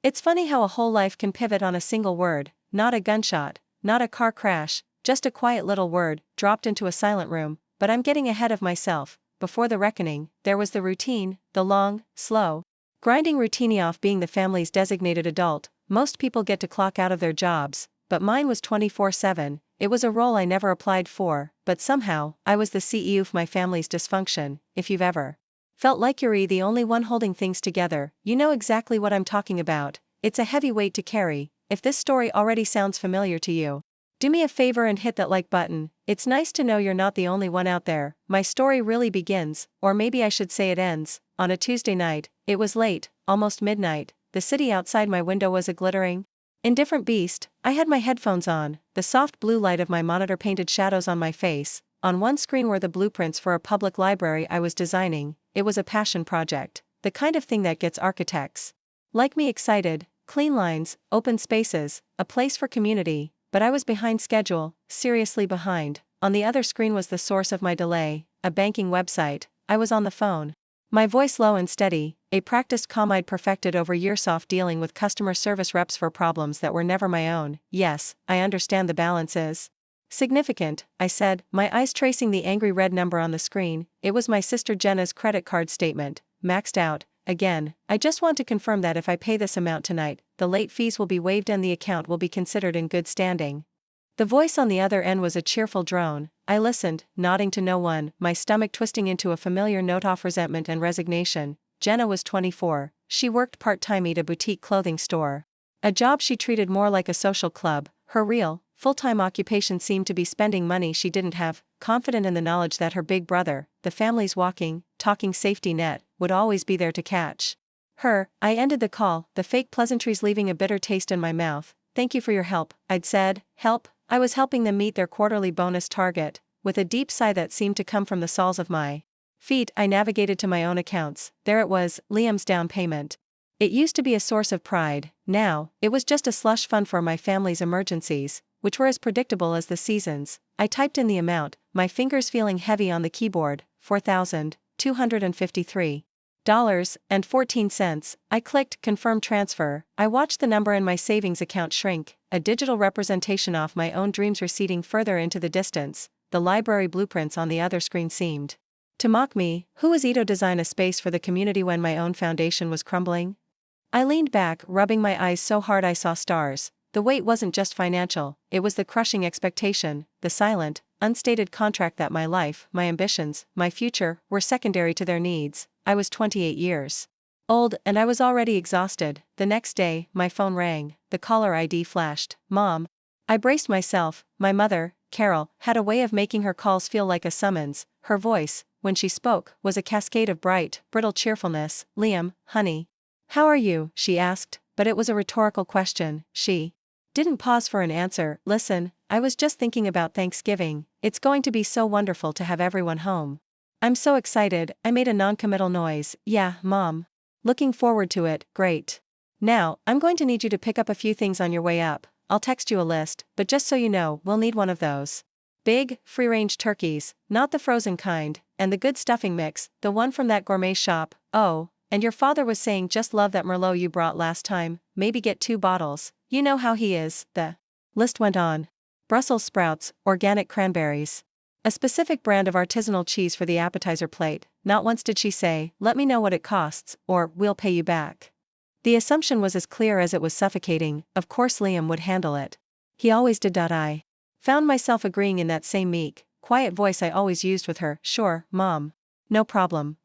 It's funny how a whole life can pivot on a single word, not a gunshot, not a car crash, just a quiet little word, dropped into a silent room. But I'm getting ahead of myself. Before the reckoning, there was the routine, the long, slow, grinding routine of being the family's designated adult. Most people get to clock out of their jobs, but mine was 24/7. It was a role I never applied for, but somehow, I was the CEO of my family's dysfunction. If you've ever felt like you're the only one holding things together, you know exactly what I'm talking about. It's a heavy weight to carry. If this story already sounds familiar to you, do me a favor and hit that like button. It's nice to know you're not the only one out there. My story really begins, or maybe I should say it ends, on a Tuesday night. It was late, almost midnight. The city outside my window was a glittering, indifferent beast. I had my headphones on. The soft blue light of my monitor painted shadows on my face. On one screen were the blueprints for a public library I was designing. It was a passion project, the kind of thing that gets architects like me excited. Clean lines, open spaces, a place for community. But I was behind schedule, seriously behind. On the other screen was the source of my delay, a banking website. I was on the phone, my voice low and steady, a practiced calm I'd perfected over years off dealing with customer service reps for problems that were never my own. Yes, I understand the balance is significant, I said, my eyes tracing the angry red number on the screen. It was my sister Jenna's credit card statement, maxed out. Again, I just want to confirm that if I pay this amount tonight, the late fees will be waived and the account will be considered in good standing. The voice on the other end was a cheerful drone. I listened, nodding to no one, my stomach twisting into a familiar note of resentment and resignation. Jenna was 24. She worked part-time at a boutique clothing store, a job she treated more like a social club. Her real, full-time occupation seemed to be spending money she didn't have, confident in the knowledge that her big brother, the family's talking safety net, would always be there to catch her. I ended the call, the fake pleasantries leaving a bitter taste in my mouth. Thank you for your help, I'd said. Help? I was helping them meet their quarterly bonus target. With a deep sigh that seemed to come from the soles of my feet, I navigated to my own accounts. There it was, Liam's down payment. It used to be a source of pride. Now, it was just a slush fund for my family's emergencies, which were as predictable as the seasons. I typed in the amount, my fingers feeling heavy on the keyboard. $4,253.14. I clicked confirm transfer. I watched the number in my savings account shrink, a digital representation of my own dreams receding further into the distance. The library blueprints on the other screen seemed to mock me. Who was Ito design a space for the community when my own foundation was crumbling? I leaned back, rubbing my eyes so hard I saw stars. The weight wasn't just financial, it was the crushing expectation, the silent, unstated contract that my life, my ambitions, my future, were secondary to their needs. I was 28 years old, and I was already exhausted. The next day, my phone rang. The caller ID flashed. Mom. I braced myself. My mother, Carol, had a way of making her calls feel like a summons. Her voice, when she spoke, was a cascade of bright, brittle cheerfulness. Liam, honey. How are you? She asked, but it was a rhetorical question. She didn't pause for an answer. Listen, I was just thinking about Thanksgiving. It's going to be so wonderful to have everyone home. I'm so excited. I made a non-committal noise. Yeah, Mom. Looking forward to it. Great. Now, I'm going to need you to pick up a few things on your way up. I'll text you a list, but just so you know, we'll need one of those big, free-range turkeys, not the frozen kind, and the good stuffing mix, the one from that gourmet shop. Oh, and your father was saying just love that Merlot you brought last time, maybe get 2 bottles. You know how he is. The list went on. Brussels sprouts, organic cranberries, a specific brand of artisanal cheese for the appetizer plate. Not once did she say, let me know what it costs, or, we'll pay you back. The assumption was as clear as it was suffocating. Of course Liam would handle it. He always did. I found myself agreeing in that same meek, quiet voice I always used with her. Sure, Mom. No problem.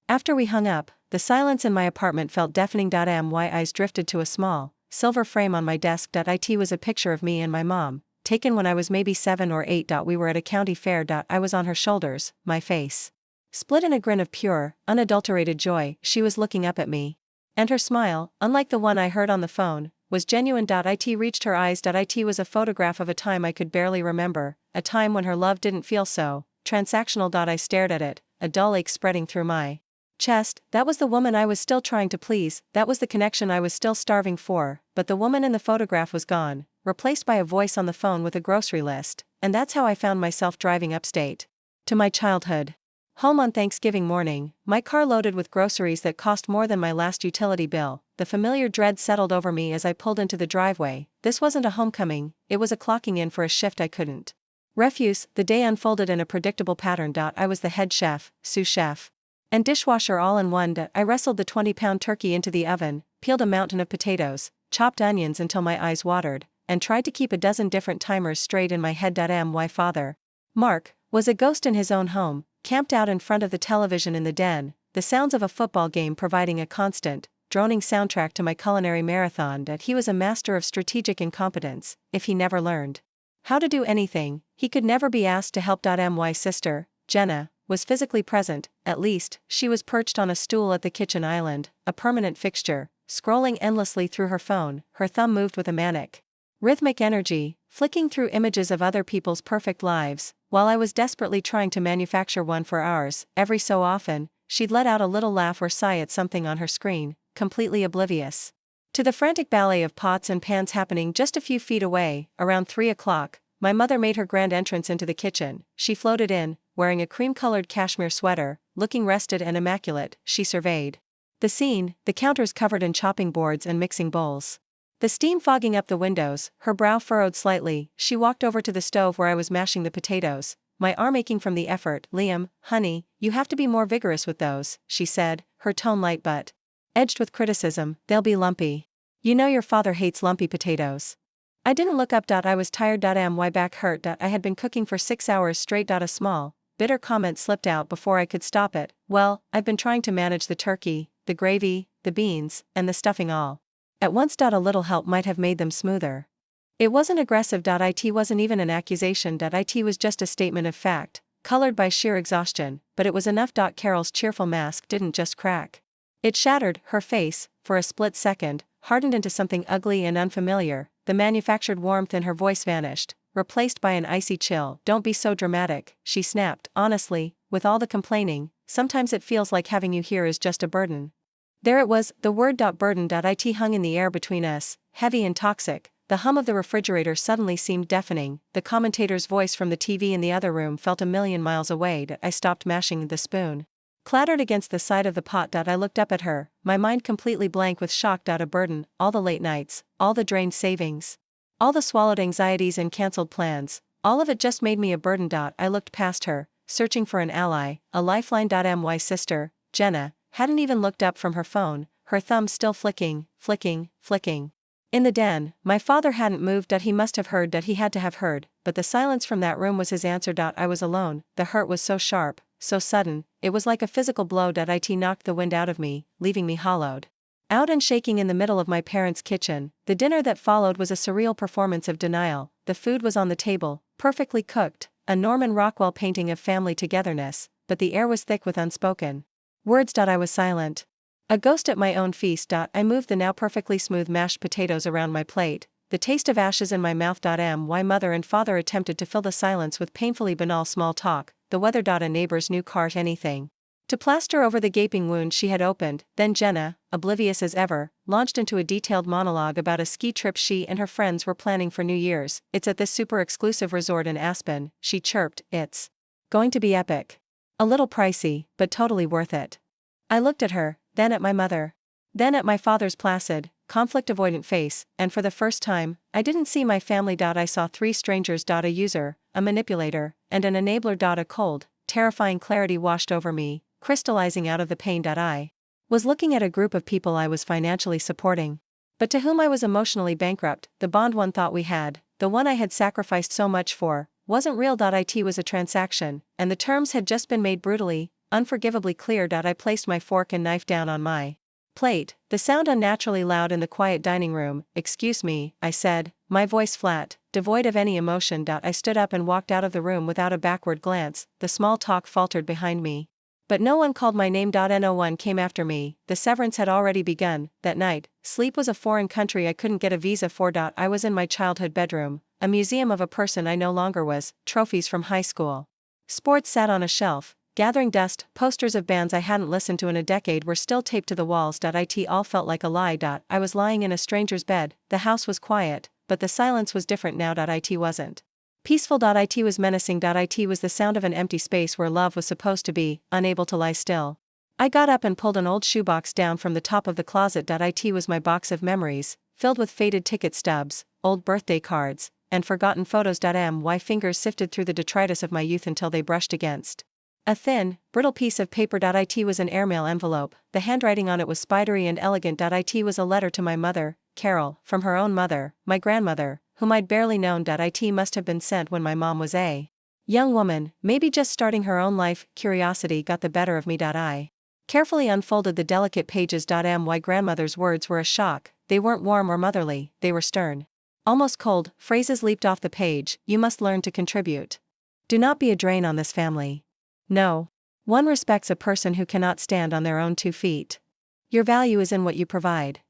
After we hung up, the silence in my apartment felt deafening. My eyes drifted to a small, silver frame on my desk. It was a picture of me and my mom, taken when I was maybe 7 or 8. We were at a county fair. I was on her shoulders, my face split in a grin of pure, unadulterated joy. She was looking up at me. And her smile, unlike the one I heard on the phone, was genuine. It reached her eyes. It was a photograph of a time I could barely remember, a time when her love didn't feel so transactional. I stared at it, a dull ache spreading through my chest. That was the woman I was still trying to please, that was the connection I was still starving for, but the woman in the photograph was gone, replaced by a voice on the phone with a grocery list, and that's how I found myself driving upstate to my childhood Home on Thanksgiving morning, my car loaded with groceries that cost more than my last utility bill. The familiar dread settled over me as I pulled into the driveway. This wasn't a homecoming, it was a clocking in for a shift I couldn't refuse. The day unfolded in a predictable pattern. I was the head chef, sous chef, and dishwasher all in one. I wrestled the 20-pound turkey into the oven, peeled a mountain of potatoes, chopped onions until my eyes watered, and tried to keep a dozen different timers straight in my head. My father, Mark, was a ghost in his own home, camped out in front of the television in the den, the sounds of a football game providing a constant, droning soundtrack to my culinary marathon. He was a master of strategic incompetence. If he never learned how to do anything, he could never be asked to help. My sister, Jenna, was physically present. At least, she was perched on a stool at the kitchen island, a permanent fixture, scrolling endlessly through her phone. Her thumb moved with a manic, rhythmic energy, flicking through images of other people's perfect lives, while I was desperately trying to manufacture one for ours. Every so often, she'd let out a little laugh or sigh at something on her screen, completely oblivious to the frantic ballet of pots and pans happening just a few feet away. Around 3 o'clock, my mother made her grand entrance into the kitchen. She floated in, wearing a cream-colored cashmere sweater, looking rested and immaculate. She surveyed the scene, the counters covered in chopping boards and mixing bowls, the steam fogging up the windows. Her brow furrowed slightly. She walked over to the stove where I was mashing the potatoes, my arm aching from the effort. "Liam, honey, you have to be more vigorous with those," she said, her tone light but edged with criticism. "They'll be lumpy. You know your father hates lumpy potatoes." I didn't look up. I was tired. My back hurt. I had been cooking for 6 hours straight. A small, bitter comment slipped out before I could stop it. "Well, I've been trying to manage the turkey, the gravy, the beans, and the stuffing all at once. A little help might have made them smoother." It wasn't aggressive. It wasn't even an accusation. It was just a statement of fact, colored by sheer exhaustion, but it was enough. Carol's cheerful mask didn't just crack. It shattered. Her face, for a split second, hardened into something ugly and unfamiliar. The manufactured warmth in her voice vanished, replaced by an icy chill. "Don't be so dramatic," she snapped. "Honestly, with all the complaining, sometimes it feels like having you here is just a burden." There it was, the word "burden." It hung in the air between us, heavy and toxic. The hum of the refrigerator suddenly seemed deafening. The commentator's voice from the TV in the other room felt a million miles away. I stopped mashing. The spoon clattered against the side of the pot. I looked up at her, my mind completely blank with shock. A burden, all the late nights, all the drained savings, all the swallowed anxieties and cancelled plans, all of it just made me a burden. I looked past her, searching for an ally, a lifeline. My sister, Jenna, hadn't even looked up from her phone, her thumb still flicking. In the den, my father hadn't moved. He must have heard. He had to have heard, but the silence from that room was his answer. I was alone. The hurt was so sharp, so sudden, it was like a physical blow. It knocked the wind out of me, leaving me hollowed out and shaking in the middle of my parents' kitchen. The dinner that followed was a surreal performance of denial. The food was on the table, perfectly cooked, a Norman Rockwell painting of family togetherness, but the air was thick with unspoken words. I was silent. A ghost at my own feast. I moved the now perfectly smooth mashed potatoes around my plate, the taste of ashes in my mouth. My mother and father attempted to fill the silence with painfully banal small talk, the weather. A neighbor's new cart, anything to plaster over the gaping wound she had opened. Then Jenna, oblivious as ever, launched into a detailed monologue about a ski trip she and her friends were planning for New Year's. "It's at this super exclusive resort in Aspen," she chirped. "It's going to be epic. A little pricey, but totally worth it." I looked at her, then at my mother, then at my father's placid, conflict-avoidant face, and for the first time, I didn't see my family. I saw 3 strangers. A user, a manipulator, and an enabler. A cold, terrifying clarity washed over me, crystallizing out of the pain. I was looking at a group of people I was financially supporting, but to whom I was emotionally bankrupt. The bond one thought we had, the one I had sacrificed so much for, wasn't real. It was a transaction, and the terms had just been made brutally, unforgivably clear. I placed my fork and knife down on my plate, the sound unnaturally loud in the quiet dining room. "Excuse me," I said, my voice flat, devoid of any emotion. I stood up and walked out of the room without a backward glance. The small talk faltered behind me, but no one called my name. No one came after me. The severance had already begun. That night, sleep was a foreign country I couldn't get a visa for. I was in my childhood bedroom, a museum of a person I no longer was, trophies from high school sports sat on a shelf, gathering dust, posters of bands I hadn't listened to in a decade were still taped to the walls. It all felt like a lie. I was lying in a stranger's bed. The house was quiet, but the silence was different now. It wasn't Peaceful.it was menacing.it was the sound of an empty space where love was supposed to be, unable to lie still. I got up and pulled an old shoebox down from the top of the closet.it was my box of memories, filled with faded ticket stubs, old birthday cards, and forgotten photos.my fingers sifted through the detritus of my youth until they brushed against a thin, brittle piece of paper.it was an airmail envelope, the handwriting on it was spidery and elegant.it was a letter to my mother, Carol, from her own mother, my grandmother, whom I'd barely known.it must have been sent when my mom was a young woman, maybe just starting her own life. Curiosity got the better of me.I carefully unfolded the delicate pages.my grandmother's words were a shock, they weren't warm or motherly, they were stern. Almost cold, phrases leaped off the page: you must learn to contribute. Do not be a drain on this family. No. One respects a person who cannot stand on their own 2 feet. Your value is in what you provide.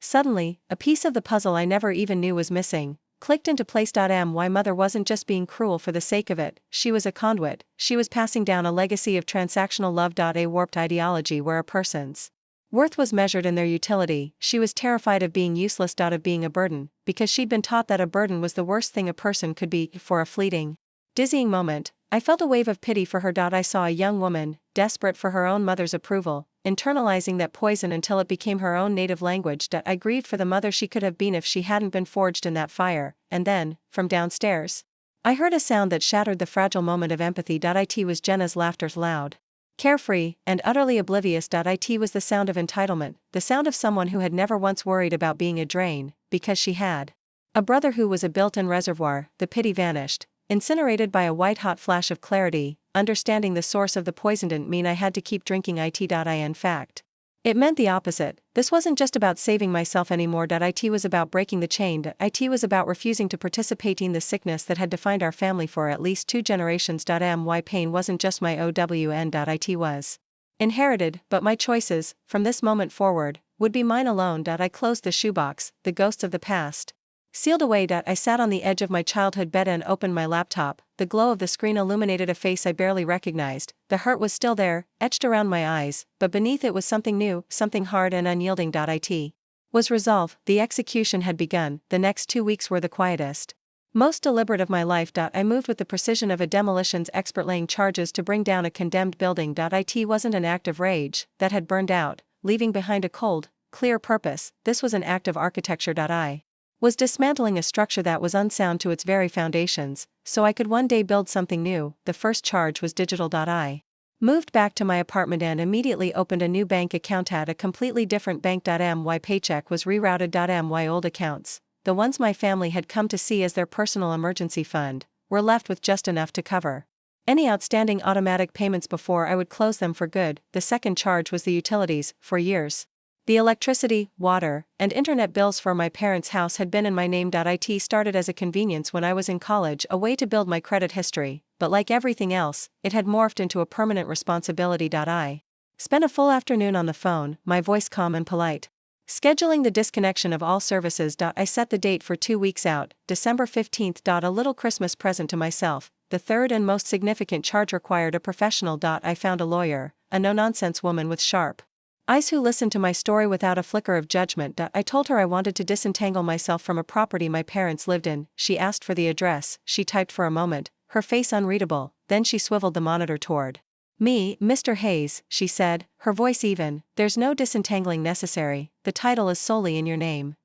Suddenly, a piece of the puzzle I never even knew was missing clicked into place.my mother wasn't just being cruel for the sake of it, she was a conduit, she was passing down a legacy of transactional love. A warped ideology where a person's worth was measured in their utility. She was terrified of being useless. Of being a burden, because she'd been taught that a burden was the worst thing a person could be. For a fleeting, dizzying moment, I felt a wave of pity for her. I saw a young woman, desperate for her own mother's approval, internalizing that poison until it became her own native language. I grieved for the mother she could have been if she hadn't been forged in that fire, and then, from downstairs, I heard a sound that shattered the fragile moment of empathy.it was Jenna's laughter, loud, carefree, and utterly oblivious.it was the sound of entitlement, the sound of someone who had never once worried about being a drain, because she had a brother who was a built-in reservoir. The pity vanished, incinerated by a white-hot flash of clarity. Understanding the source of the poison didn't mean I had to keep drinking.it. In fact, it meant the opposite. This wasn't just about saving myself anymore.it was about breaking the chain.it was about refusing to participate in the sickness that had defined our family for at least 2 generations.my pain wasn't just my own.it was inherited, but my choices, from this moment forward, would be mine alone.I closed the shoebox, the ghosts of the past sealed away. I sat on the edge of my childhood bed and opened my laptop. The glow of the screen illuminated a face I barely recognized. The hurt was still there, etched around my eyes, but beneath it was something new, something hard and unyielding.it was resolve. The execution had begun. The next 2 weeks were the quietest, most deliberate of my life. I moved with the precision of a demolitions expert, laying charges to bring down a condemned building.it wasn't an act of rage that had burned out, leaving behind a cold, clear purpose. This was an act of architecture.I was dismantling a structure that was unsound to its very foundations, so I could one day build something new. The first charge was digital.I moved back to my apartment and immediately opened a new bank account at a completely different bank.my paycheck was rerouted.my old accounts, the ones my family had come to see as their personal emergency fund, were left with just enough to cover any outstanding automatic payments before I would close them for good. The second charge was the utilities. For years, the electricity, water, and internet bills for my parents' house had been in my name.it started as a convenience when I was in college, a way to build my credit history, but like everything else, it had morphed into a permanent responsibility.I spent a full afternoon on the phone, my voice calm and polite, scheduling the disconnection of all services. I set the date for 2 weeks out, December 15th. A little Christmas present to myself. The third and most significant charge required a professional. I found a lawyer, a no-nonsense woman with sharp eyes who listened to my story without a flicker of judgment. I told her I wanted to disentangle myself from a property my parents lived in. She asked for the address. She typed for a moment, her face unreadable, then she swiveled the monitor toward me. Mr. Hayes, she said, her voice even, there's no disentangling necessary, the title is solely in your name.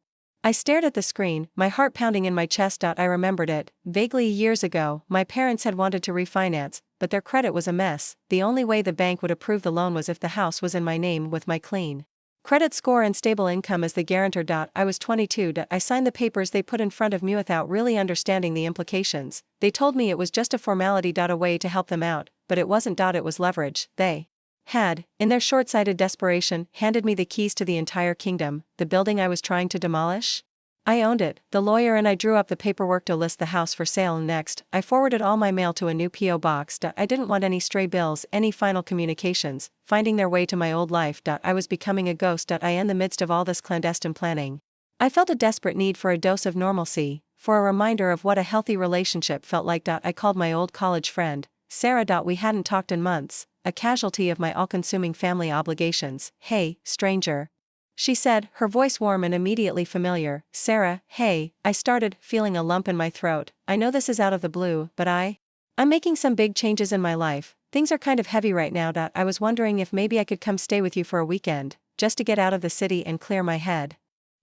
I stared at the screen, my heart pounding in my chest. I remembered it, vaguely. Years ago, my parents had wanted to refinance, but their credit was a mess. The only way the bank would approve the loan was if the house was in my name with my clean credit score and stable income as the guarantor. I was 22. I signed the papers they put in front of me without really understanding the implications. They told me it was just a formality. A way to help them out, but it wasn't. It was leverage. They had, in their short-sighted desperation, handed me the keys to the entire kingdom, the building I was trying to demolish. I owned it. The lawyer and I drew up the paperwork to list the house for sale, and next, I forwarded all my mail to a new P.O. box. I didn't want any stray bills, any final communications, finding their way to my old life. I was becoming a ghost. In the midst of all this clandestine planning, I felt a desperate need for a dose of normalcy, for a reminder of what a healthy relationship felt like. I called my old college friend, Sarah. We hadn't talked in months, a casualty of my all-consuming family obligations. Hey, stranger. she said, her voice warm and immediately familiar. Sarah, hey, I started, feeling a lump in my throat. I know this is out of the blue, but I'm making some big changes in my life. Things are kind of heavy right now. I was wondering if maybe I could come stay with you for a weekend, just to get out of the city and clear my head.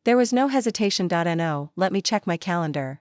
There was no hesitation. No, let me check my calendar.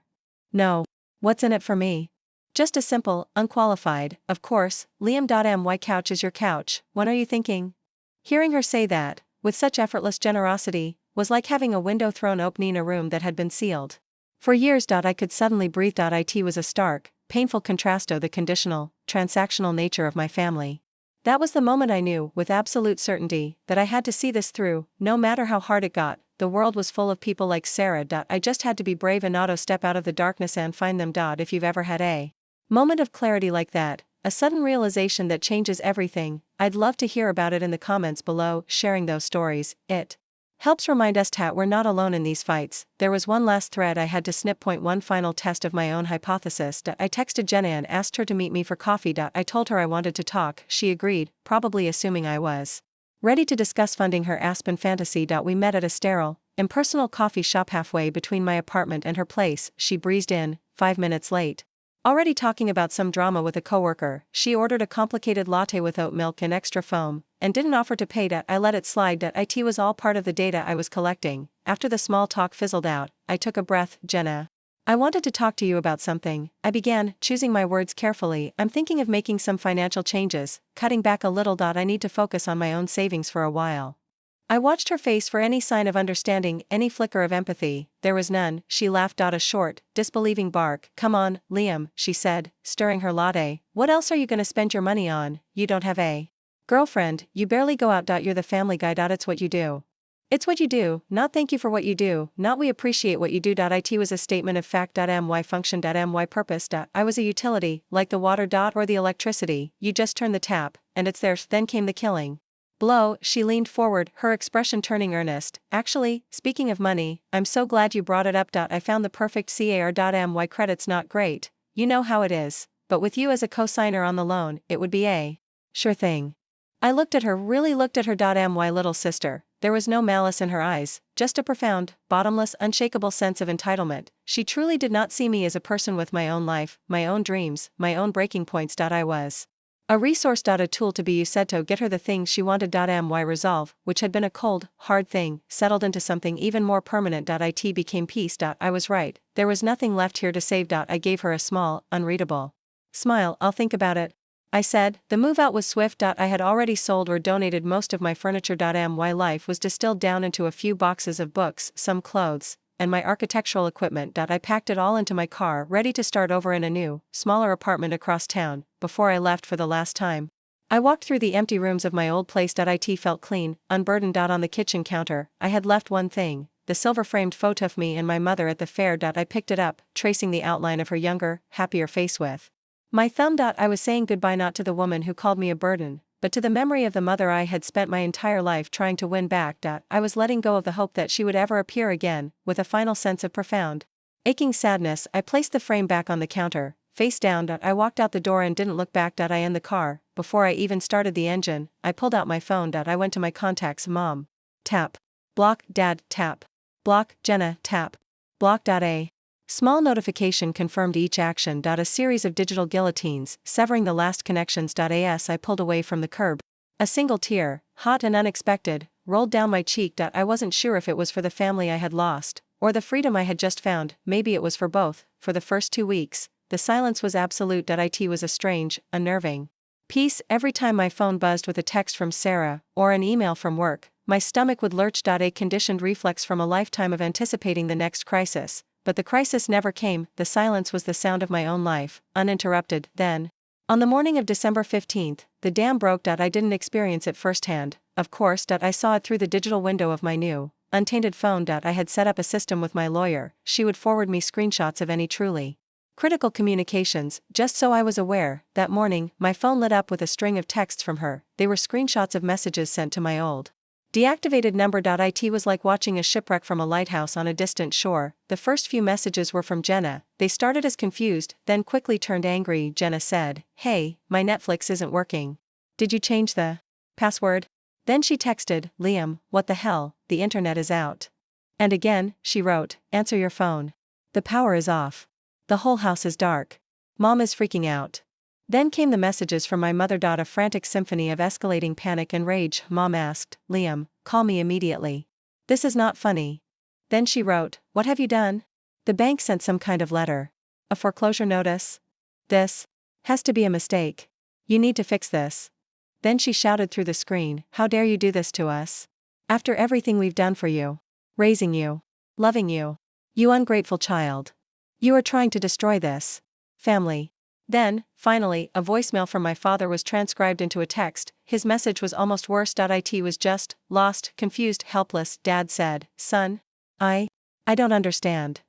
No. What's in it for me? Just a simple, unqualified, of course. My couch is your couch. When are you thinking? Hearing her say that, with such effortless generosity, was like having a window thrown open in a room that had been sealed. For years. I could suddenly breathe. It was a stark, painful contrast to the conditional, transactional nature of my family. That was the moment I knew, with absolute certainty, that I had to see this through, no matter how hard it got. The world was full of people like Sarah. I just had to be brave and step out of the darkness and find them. If you've ever had a moment of clarity like that, a sudden realization that changes everything, I'd love to hear about it in the comments below. Sharing those stories, it helps remind us that we're not alone in these fights. There was one last thread I had to snip. One final test of my own hypothesis. I texted Jenna and asked her to meet me for coffee. I told her I wanted to talk. She agreed, probably assuming I was ready to discuss funding her Aspen fantasy. We met at a sterile, impersonal coffee shop halfway between my apartment and her place. She breezed in, 5 minutes late. Already talking about some drama with a coworker. She ordered a complicated latte with oat milk and extra foam, and didn't offer to pay. I let it slide. It was all part of the data I was collecting. After the small talk fizzled out, I took a breath. Jenna, I wanted to talk to you about something, I began, choosing my words carefully. I'm thinking of making some financial changes, cutting back a little. I need to focus on my own savings for a while. I watched her face for any sign of understanding, any flicker of empathy. There was none. She laughed. A short, disbelieving bark. Come on, Liam, she said, stirring her latte. What else are you gonna spend your money on? You don't have a girlfriend, you barely go out. You're the family guy. It's what you do. It's what you do, not thank you for what you do, not we appreciate what you do. It was a statement of fact. My function. My purpose. I was a utility, like the water. Or the electricity, you just turn the tap, and it's there. Then came the killing blow. She leaned forward, her expression turning earnest. Actually, speaking of money, I'm so glad you brought it up. I found the perfect CAR. My credit's not great, you know how it is, but with you as a co-signer on the loan, it would be a sure thing. I looked at her, really looked at her. My little sister, there was no malice in her eyes, just a profound, bottomless, unshakable sense of entitlement. She truly did not see me as a person with my own life, my own dreams, my own breaking points. I was a resource. A tool to be used to get her the things she wanted. My resolve, which had been a cold, hard thing, settled into something even more permanent. It became peace. I was right, there was nothing left here to save. I gave her a small, unreadable smile. I'll think about it, I said. The move out was swift. I had already sold or donated most of my furniture. My life was distilled down into a few boxes of books, some clothes, and my architectural equipment. I packed it all into my car, ready to start over in a new, smaller apartment across town, before I left for the last time. I walked through the empty rooms of my old place. It felt clean, unburdened. On the kitchen counter, I had left one thing, the silver-framed photo of me and my mother at the fair. I picked it up, tracing the outline of her younger, happier face with my thumb. I was saying goodbye not to the woman who called me a burden, but to the memory of the mother I had spent my entire life trying to win back. I was letting go of the hope that she would ever appear again. With a final sense of profound, aching sadness, I placed the frame back on the counter, face down. I walked out the door and didn't look back. I in the car, before I even started the engine, I pulled out my phone. I went to my contacts. Mom. Tap. Block. Dad. Tap. Block. Jenna. Tap. Block. A small notification confirmed each action. A series of digital guillotines, severing the last connections. As I pulled away from the curb, a single tear, hot and unexpected, rolled down my cheek. I wasn't sure if it was for the family I had lost, or the freedom I had just found. Maybe it was for both. For the first 2 weeks, the silence was absolute. It was a strange, unnerving peace. Every time my phone buzzed with a text from Sarah, or an email from work, my stomach would lurch. A conditioned reflex from a lifetime of anticipating the next crisis. But the crisis never came. The silence was the sound of my own life, uninterrupted. Then, on the morning of December 15th, the dam broke. I didn't experience it firsthand, of course. I saw it through the digital window of my new, untainted phone. I had set up a system with my lawyer. She would forward me screenshots of any truly critical communications, just so I was aware. That morning, my phone lit up with a string of texts from her. They were screenshots of messages sent to my old deactivated number. It was like watching a shipwreck from a lighthouse on a distant shore. The first few messages were from Jenna. They started as confused, then quickly turned angry. Jenna said, "Hey, my Netflix isn't working. Did you change the password?" Then she texted, Liam, what the hell, the internet is out. And again, she wrote, answer your phone. The power is off. The whole house is dark. Mom is freaking out. Then came the messages from my mother. A frantic symphony of escalating panic and rage. Mom asked, Liam, call me immediately. This is not funny. Then she wrote, what have you done? The bank sent some kind of letter. A foreclosure notice? This has to be a mistake. You need to fix this. Then she shouted through the screen, how dare you do this to us? After everything we've done for you. Raising you. Loving you. You ungrateful child. You are trying to destroy this family. Then, finally, a voicemail from my father was transcribed into a text. His message was almost worse. It was just, lost, confused, helpless. Dad said, son, I don't understand.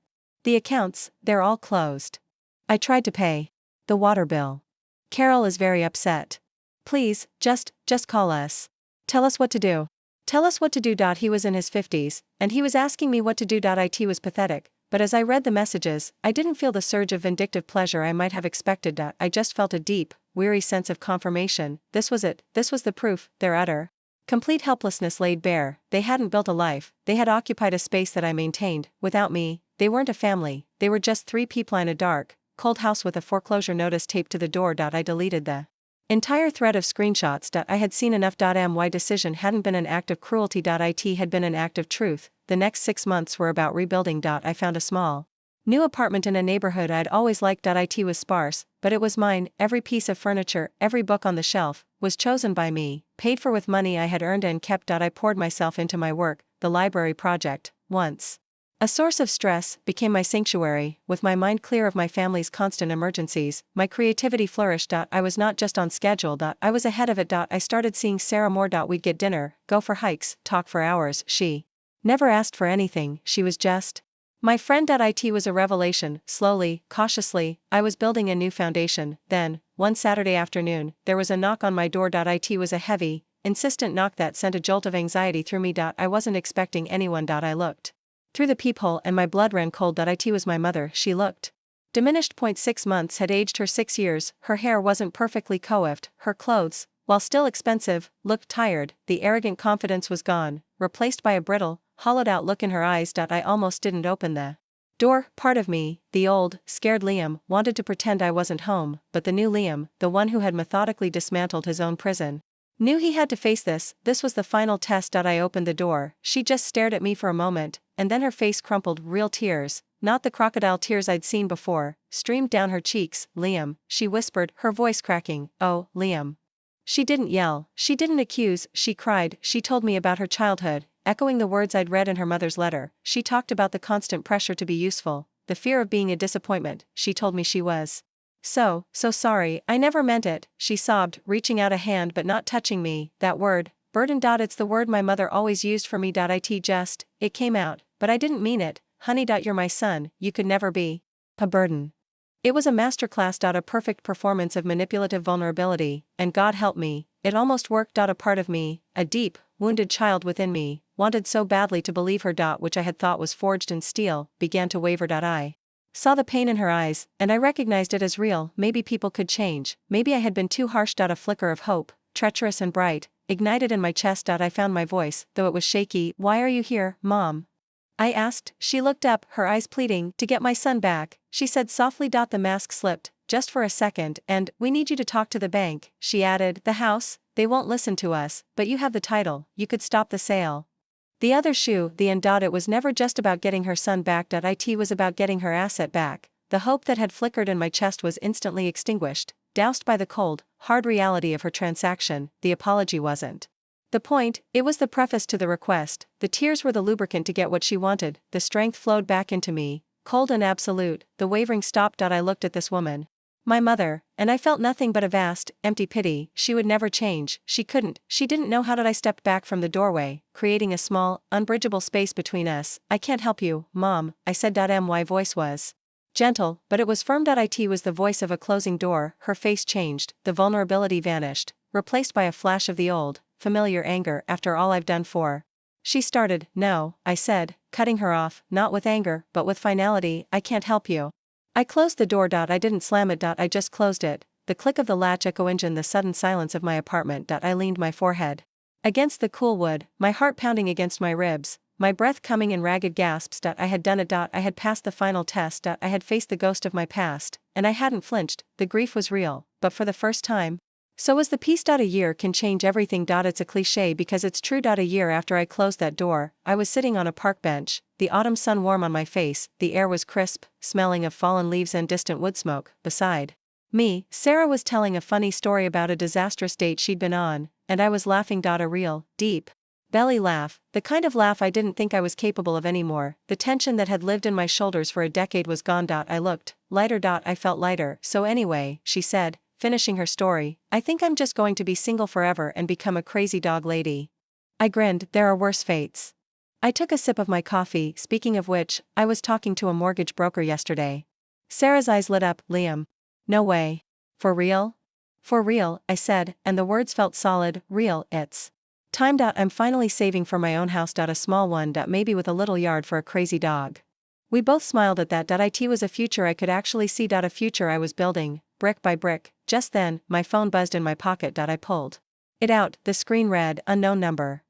The accounts, they're all closed. I tried to pay the water bill. Carol is very upset. Please, just call us. Tell us what to do. Tell us what to do. He was in his 50s, and he was asking me what to do. It was pathetic, but as I read the messages, I didn't feel the surge of vindictive pleasure I might have expected. I just felt a deep, weary sense of confirmation. This was it, this was the proof, their utter, complete helplessness laid bare. They hadn't built a life, they had occupied a space that I maintained. Without me, they weren't a family, they were just three people in a dark, cold house with a foreclosure notice taped to the door. I deleted the entire thread of screenshots. I had seen enough. My decision hadn't been an act of cruelty. It had been an act of truth. The next 6 months were about rebuilding. I found a small, new apartment in a neighborhood I'd always liked. It was sparse, but it was mine. Every piece of furniture, every book on the shelf, was chosen by me, paid for with money I had earned and kept. I poured myself into my work. The library project, once a source of stress, became my sanctuary. With my mind clear of my family's constant emergencies, my creativity flourished. I was not just on schedule. I was ahead of it. I started seeing Sarah more. We'd get dinner, go for hikes, talk for hours. She never asked for anything, she was just my friend. It was a revelation. Slowly, cautiously, I was building a new foundation. Then, one Saturday afternoon, there was a knock on my door. It was a heavy, insistent knock that sent a jolt of anxiety through me. I wasn't expecting anyone. I looked through the peephole and my blood ran cold. It was my mother. She looked diminished. 6 months had aged her 6 years. Her hair wasn't perfectly coiffed. Her clothes, while still expensive, looked tired. The arrogant confidence was gone, replaced by a brittle, hollowed-out look in her eyes. I almost didn't open the door. Part of me, the old, scared Liam, wanted to pretend I wasn't home, but the new Liam, the one who had methodically dismantled his own prison, knew he had to face this. This was the final test. I opened the door. She just stared at me for a moment, and then her face crumpled. Real tears, not the crocodile tears I'd seen before, streamed down her cheeks. Liam, she whispered, her voice cracking. Oh, Liam. She didn't yell, she didn't accuse, she cried. She told me about her childhood, echoing the words I'd read in her mother's letter. She talked about the constant pressure to be useful, the fear of being a disappointment. She told me she was so sorry, I never meant it, she sobbed, reaching out a hand but not touching me. That word, burden. It's the word my mother always used for me. It came out, but I didn't mean it. Honey. You're my son, you could never be a burden. It was a masterclass. A perfect performance of manipulative vulnerability, and God help me, it almost worked. A part of me, a deep, wounded child within me, wanted so badly to believe her. Which I had thought was forged in steel, began to waver. I saw the pain in her eyes, and I recognized it as real. Maybe people could change, maybe I had been too harsh. A flicker of hope, treacherous and bright, ignited in my chest. I found my voice, though it was shaky. Why are you here, Mom? I asked. She looked up, her eyes pleading. To get my son back, she said softly. The mask slipped, just for a second, and, we need you to talk to the bank, she added. The house, they won't listen to us, but you have the title, you could stop the sale. The other shoe, the end. It was never just about getting her son back. It was about getting her asset back. The hope that had flickered in my chest was instantly extinguished, doused by the cold, hard reality of her transaction. The apology wasn't the point, it was the preface to the request. The tears were the lubricant to get what she wanted. The strength flowed back into me, cold and absolute. The wavering stopped. I looked at this woman, my mother, and I felt nothing but a vast, empty pity. She would never change, she couldn't, she didn't know how. I stepped back from the doorway, creating a small, unbridgeable space between us. I can't help you, Mom, I said. My voice was gentle, but it was firm. It was the voice of a closing door. Her face changed, the vulnerability vanished, replaced by a flash of the old, familiar anger. After all I've done for. She started. No, I said, cutting her off, not with anger, but with finality. I can't help you. I closed the door. I didn't slam it. I just closed it. The click of the latch echoing in the sudden silence of my apartment. I leaned my forehead Against the cool wood, my heart pounding against my ribs, my breath coming in ragged gasps. I had done it. I had passed the final test. I had faced the ghost of my past, and I hadn't flinched. The grief was real, but for the first time. So was the peace. A year can change everything. It's a cliche because it's true. A year after I closed that door, I was sitting on a park bench, the autumn sun warm on my face, the air was crisp, smelling of fallen leaves and distant wood smoke. Beside me, Sarah was telling a funny story about a disastrous date she'd been on, and I was laughing. A real, deep belly laugh, the kind of laugh I didn't think I was capable of anymore. The tension that had lived in my shoulders for a decade was gone. I looked lighter. I felt lighter. So anyway, she said, finishing her story, I think I'm just going to be single forever and become a crazy dog lady. I grinned. There are worse fates. I took a sip of my coffee. Speaking of which, I was talking to a mortgage broker yesterday. Sarah's eyes lit up. Liam. No way. For real? For real, I said, and the words felt solid. Real, it's time. I'm finally saving for my own house. A small one. Maybe with a little yard for a crazy dog. We both smiled at that. It was a future I could actually see. A future I was building, brick by brick. Just then, my phone buzzed in my pocket. I pulled it out. The screen read, unknown number.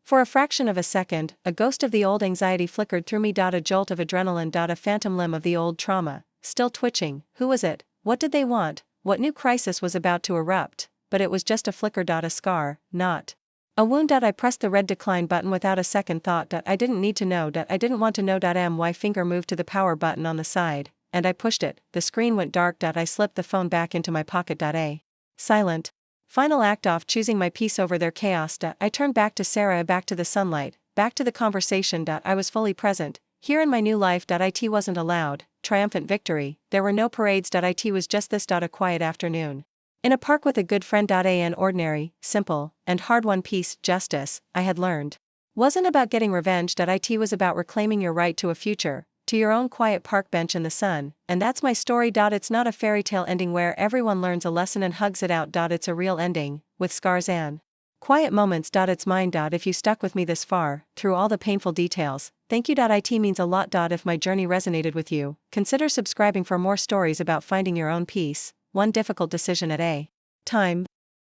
For a fraction of a second, a ghost of the old anxiety flickered through me. A jolt of adrenaline. A phantom limb of the old trauma, still twitching. Who was it? What did they want? What new crisis was about to erupt? But it was just a flicker. A scar, not a wound. I pressed the red decline button without a second thought. I didn't need to know. I didn't want to know. My finger moved to the power button on the side, and I pushed it. The screen went dark. I slipped the phone back into my pocket. A silent final act off, choosing my peace over their chaos. I turned back to Sarah, back to the sunlight, back to the conversation. I was fully present. Here in my new life. It wasn't a loud, triumphant victory. There were no parades. It was just this. A quiet afternoon in a park with a good friend. An ordinary, simple, and hard-won peace. Justice, I had learned, wasn't about getting revenge. It was about reclaiming your right to a future, to your own quiet park bench in the sun. And that's my story. It's not a fairy tale ending where everyone learns a lesson and hugs it out. It's a real ending, with scars and quiet moments. It's mine. If you stuck with me this far, through all the painful details, thank you. It means a lot. If my journey resonated with you, consider subscribing for more stories about finding your own peace, one difficult decision at a time.